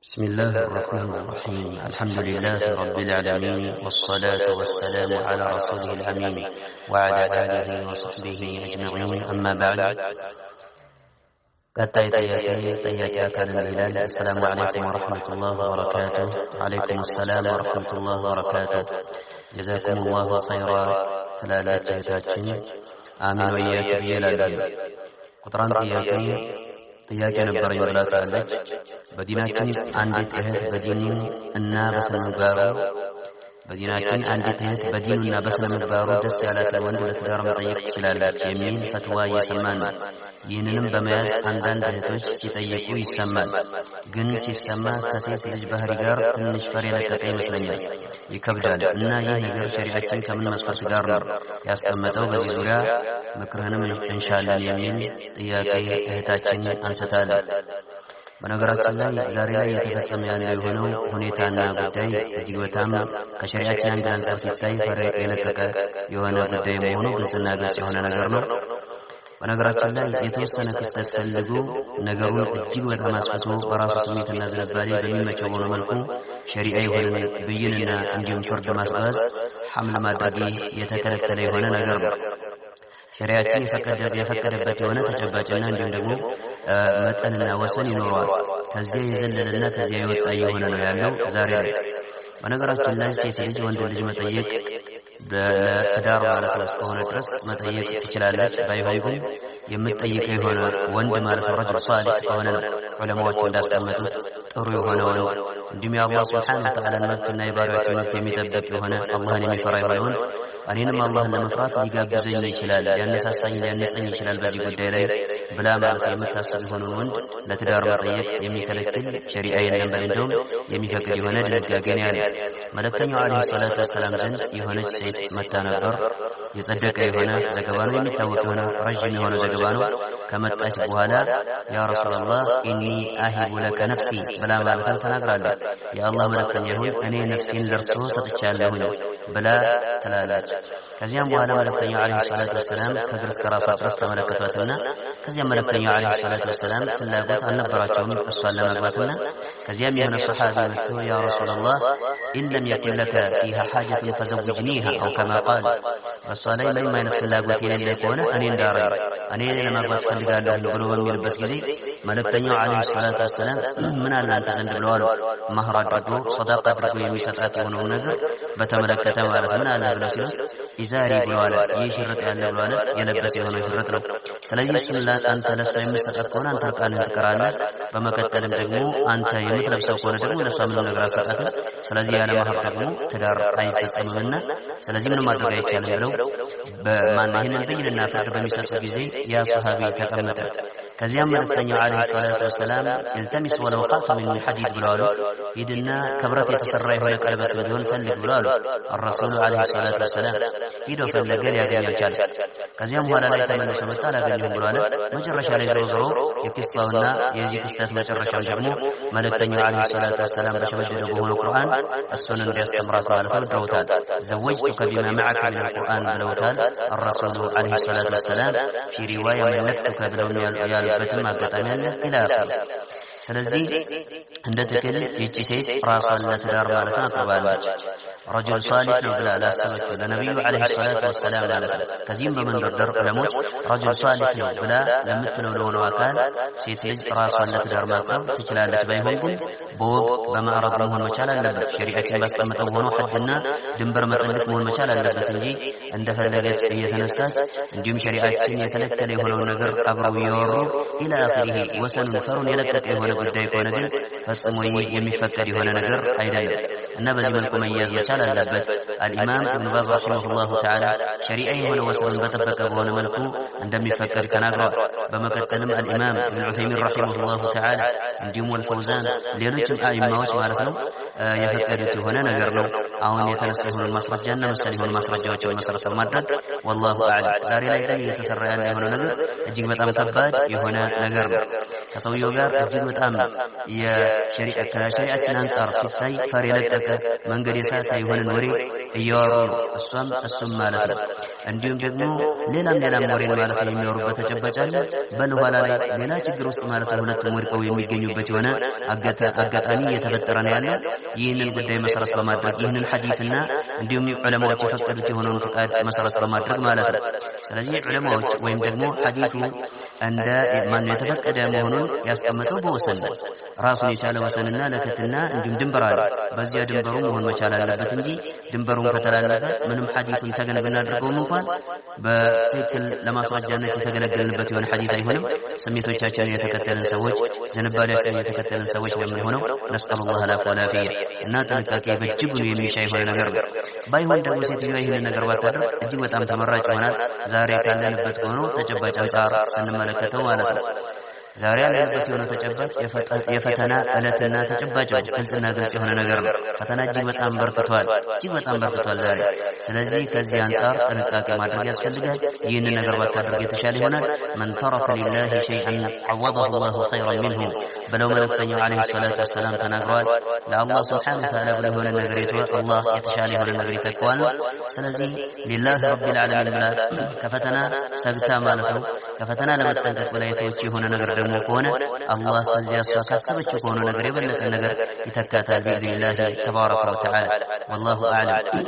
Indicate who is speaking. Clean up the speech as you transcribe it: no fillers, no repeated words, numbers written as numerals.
Speaker 1: بسم الله الرحمن الرحيم. الحمد لله رب العالمين، والصلاة والسلام على رسوله الأمين وعلى آله وصحبه أجمعين. أما بعد، قطعي طياتي أكاد الهلال. السلام عليكم ورحمة الله وبركاته. عليكم السلام ورحمة الله وبركاته. جزاكم الله خيرا. تلالات جهتاتين آمين وإياك بيلالين. قطران ጥያቄ ነበረኝ ብላ ትላለች። በዲናችን አንዲት እህት በዲኑና በስነ ምግባሩ ደስ ያላት ወንድ ለትዳር መጠየቅ ትችላለች የሚል ፈትዋ እየሰማን ነው። ይህንንም በመያዝ አንዳንድ እህቶች ሲጠይቁ ይሰማል። ግን ሲሰማ ከሴት ልጅ ባህሪ ጋር ትንሽ ፈር የለቀቀ ይመስለኛል፣ ይከብዳል። እና ይህ ነገር ሸሪዓችን ከምን መስፈርት ጋር ነው ያስቀመጠው? በዚህ ዙሪያ ምክርህንም እንሻለን የሚል ጥያቄ እህታችን አንስታለች። በነገራችን ላይ ዛሬ ላይ እየተፈጸመ ያለው የሆነው ሁኔታና ጉዳይ እጅግ በጣም ከሸሪዓችን አንድ አንጻር ሲታይ ፈር የለቀቀ የሆነ ጉዳይ መሆኑ ግልጽና ግልጽ የሆነ ነገር ነው። በነገራችን ላይ የተወሰነ ክስተት ፈልጎ ነገሩን እጅግ በጣም አስፍቶ በራሱ ስሜትና ዝንባሌ በሚመቸው በሆነ መልኩ ሸሪዓ የሆነ ብይንና እንዲሁም ፍርድ ማስባዝ ሐምል ማድረግ የተከለከለ የሆነ ነገር ነው። ሸሪዓችን የፈቀደበት የሆነ ተጨባጭና እንዲሁም ደግሞ መጠንና ወሰን ይኖረዋል። ከዚያ የዘለለና ከዚያ የወጣ የሆነ ነው ያለው ዛሬ ላይ። በነገራችን ላይ ሴት ልጅ ወንድ ልጅ መጠየቅ ለትዳር ማለት ነው እስከሆነ ድረስ መጠየቅ ትችላለች። ባይሆን ግን የምትጠይቀው የሆነ ወንድ ማለት ነው ረጅል ሷሊህ ከሆነ ነው ዑለማዎች እንዳስቀመጡት ጥሩ የሆነ ወንድ፣ እንዲሁም የአላህ ሱብሓነሁ ወተዓላ መብትና የባሪያዎችን መብት የሚጠብቅ የሆነ አላህን የሚፈራ የሆነ ወንድ እኔንም አላህን ለመፍራት ሊጋብዘኝ ይችላል፣ ሊያነሳሳኝ ሊያነጸኝ ይችላል በዚህ ጉዳይ ላይ ብላ ማለት የምታስብ የሆነ ወንድ ለትዳር መጠየቅ የሚከለክል ሸሪዓ የለም፣ በል እንደውም የሚፈቅድ የሆነ ድንጋጌ ነው ያለ። መልእክተኛው አለይሂ ሰላቱ ወሰላም ዘንድ የሆነች ሴት መጣ ነበር። የጸደቀ የሆነ ዘገባ ነው፣ የሚታወቅ የሆነ ረጅም የሆነ ዘገባ ነው። ከመጣች በኋላ ያ ረሱላህ ኢኒ አሂቡ ለከ ነፍሲ ብላ ማለትን ተናግራለች። የአላህ መልእክተኛ ሆይ እኔ ነፍሴን ለርሶ ሰጥቻለሁኝ ብላ ትላለች። ከዚያም በኋላ መልእክተኛው አለይሂ ሰላቱ ወሰላም ከእግር እስከ ራሷ ድረስ ተመለከቷትና ከዚያም መልእክተኛው አለይሂ ሰላቱ ወሰላም ፍላጎት አልነበራቸውም እሷን ለማግባትና ከዚያም የሆነ ሰሓቢ መጥቶ ያ ረሱላህ ኢን ለም የኩን ለከ ፊሃ ሓጀቱን ፈዘውጅኒሃ አው ከማ ቃል፣ በእሷ ላይ ምንም አይነት ፍላጎት የሌለ ከሆነ እኔ እንዳረኝ እኔ ለማግባት ፈልጋለሁ ብሎ በሚልበት ጊዜ መልእክተኛው አለይሂ ሰላቱ ወሰላም ምን አለ አንተ ዘንድ ብለዋል። ማህር አድርጎ ሰዳቃ አድርጎ የሚሰጣት የሆነውን ነገር በተመለከተ ማለት ምን አለ ብለው ሲሉት ኢዛሪ ብለዋል። ይህ ሽርጥ ያለ ብለዋል፣ የለበሰ የሆነ ሽርጥ ነው። ስለዚህ እሱን አንተ ለእሷ የምትሰጣት ከሆነ አንተ ርቃንህን ትቀራለህ። በመቀጠልም ደግሞ አንተ የምትለብሰው ከሆነ ደግሞ ለእሷ ምንም ነገር አትሰጣትም። ስለዚህ ያለ ማህር ደግሞ ትዳር አይፈጸምምና ስለዚህ ምንም ማድረግ አይቻልም ብለው ይህንን ብይንና ፍርድ በሚሰጡ ጊዜ ያ ሰሃቢ ተቀመጠ። ከዚያም መልእክተኛው አለይሂ ሰላቱ ወሰላም ኢልተሚስ ወለው ኻተመን ሚን ሐዲድ ብለዋል። ሂድና ከብረት የተሰራ የሆነ ቀለበት ቢሆን ፈልግ ብለዋል الرسول عليه الصلاة والسلام። ሂዶ ፈለገ፣ ሊያገኝ አልቻለም። ከዚያም በኋላ ላይ ተመልሶ መጣ፣ አላገኘሁም ብለዋል። መጨረሻ ላይ ዞሮ የቂሳውና የዚህ ክስተት መጨረሻም ደግሞ መልእክተኛው አለይሂ ሰላቱ ወሰላም በሸመደደው በሆነው ቁርአን እሱን እንዲያስተምራት ማለት ነው ብለውታል። ዘወጅቱከ ቢማ መዐከ ሚነል ቁርአን ብለውታል الرسول عليه الصلاة والسلام። في رواية መለክቱከ ብለው ያሉበትም አጋጣሚ አለ ኢላ አኺር። ስለዚህ እንደ ትክክል ይህች ሴት ራሷን ለትዳር ማለት ነው አቅርባለች። ረጁል ሷሊህ ነው ብላ ላሰበችው ለነቢዩ አለይሂ ሰላቱ ወሰላም ማለት ነው። ከዚህም በመንደርደር ዑለሞች ረጁል ሷሊህ ነው ብላ ለምትለው ለሆነው አካል ሴት ልጅ ራሷን ለትዳር ማቅረብ ትችላለች። ባይሆን ግን በወግ በማዕረግ መሆን መቻል አለበት። ሸሪዓችን ባስቀመጠው ሆኖ ሐድና ድንበር መጠለቅ መሆን መቻል አለበት እንጂ እንደፈለገች እየተነሳች እንዲሁም ሸሪዓችን የከለከለ የሆነውን ነገር አብረው እያወሩ ኢላ አኺሪሂ ወሰኑን ፈሩን የለቀቀ የሆነ ጉዳይ ከሆነ ግን ፈጽሞ የሚፈቀድ የሆነ ነገር አይደለም እና በዚህ መልኩ መያዝ መቻል አለበት። አልኢማም ኢብኑ ባዝ ረሂመሁላሁ ተዓላ ሸሪዓ የሆነ ወሰኑን በጠበቀ በሆነ መልኩ እንደሚፈቀድ ተናግረዋል። በመቀጠልም አልኢማም ኢብኑ ዑሰይሚን ረሂመሁላሁ ተዓላ እንዲሁም ወልፈውዛን ሌሎችም አኢማዎች ማለት ነው የፈቀዱት የሆነ ነገር ነው። አሁን የተነሳ የሆነ ማስረጃና መሰል የሆነ ማስረጃዎችን መሰረት በማድረግ ወላሁ አዕለም። ዛሬ ላይ ግን እየተሰራ ያለ የሆነ ነገር እጅግ በጣም ከባድ የሆነ ነገር ነው። ከሰውየው ጋር እጅግ በጣም ከሸሪዓችን አንጻር ሲታይ ፈር የለቀቀ መንገድ የሳተ የሆነን ወሬ እያወሩ ነው እሱም ማለት ነው። እንዲሁም ደግሞ ሌላም ወሬን ማለት ነው የሚያወሩበት ተጨባጭ አለ። በኋላ ላይ ሌላ ችግር ውስጥ ማለት ነው ሁለቱም ወድቀው የሚገኙበት የሆነ አጋጣሚ እየተፈጠረ ነው ያለው። ይህንን ጉዳይ መሰረት በማድረግ ይህንን ሐዲስና እንዲሁም ዑለማዎች የፈቀዱት የሆነውን ፍቃድ መሰረት በማድረግ ማለት ነው። ስለዚህ ዑለማዎች ወይም ደግሞ ሐዲሱ እንደ ማን የተፈቀደ መሆኑን ያስቀመጠው በወሰን ነው። ራሱን የቻለ ወሰንና ለከትና እንዲሁም ድንበር አለ። በዚያ ድንበሩ መሆን መቻል አለበት እንጂ ድንበሩን ከተላለፈ ምንም ሐዲሱን ተገን ብናደርገውም እንኳን በትክክል ለማስረጃነት የተገለገልንበት የሆነ ሐዲስ አይሆንም። ስሜቶቻችንን የተከተልን ሰዎች ዝንባሌያችንን የተከተልን ሰዎች ለምንሆነው ነስአሉላህ አልዐፍወ ወልዐፊያ እና ጥንቃቄ በእጅጉ የሚሻ የሆነ ነገር ነው። ባይሆን ደግሞ ሴትዮዋ ይህንን ነገር ባታደርግ እጅግ በጣም ተመራጭ ይሆናል። ዛሬ ካለንበት ሆኖ ተጨባጭ አንጻር ስንመለከተው ማለት ነው። ዛሬ ያለንበት የሆነ ተጨባጭ የፈተና ዕለትና ተጨባጭ ግልጽና ግልጽ የሆነ ነገር ነው። ፈተና እጅግ በጣም በርክቷል ዛሬ። ስለዚህ ከዚህ አንጻር ጥንቃቄ ማድረግ ያስፈልጋል። ይህንን ነገር ባታደርግ የተሻለ ይሆናል። መን ተረከ ሊላሂ ሸይአን ዐወደሁ ላሁ ኸይረን ሚንሁ ብለው መልእክተኛው ዓለይሂ ሰላቱ ወሰላም ተናግረዋል። ለአላህ ሱብሓነሁ ወተዓላ ብሎ የሆነ ነገር የተወ አላህ የተሻለ የሆነ ነገር ይተካዋል። ስለዚህ ሊላህ ረቢል ዓለሚን ብላ ከፈተና ሰግታ ማለት ነው ከፈተና ለመጠንቀቅ ብላ የተወች የሆነ ነገር ደግሞ ከሆነ አላህ ከዚያ እሷ ካሰበችው ከሆነ ነገር የበለጠ ነገር ይተካታል ቢኢዝኒላህ ተባረከ ወተዓላ። ወላሁ አዕለም።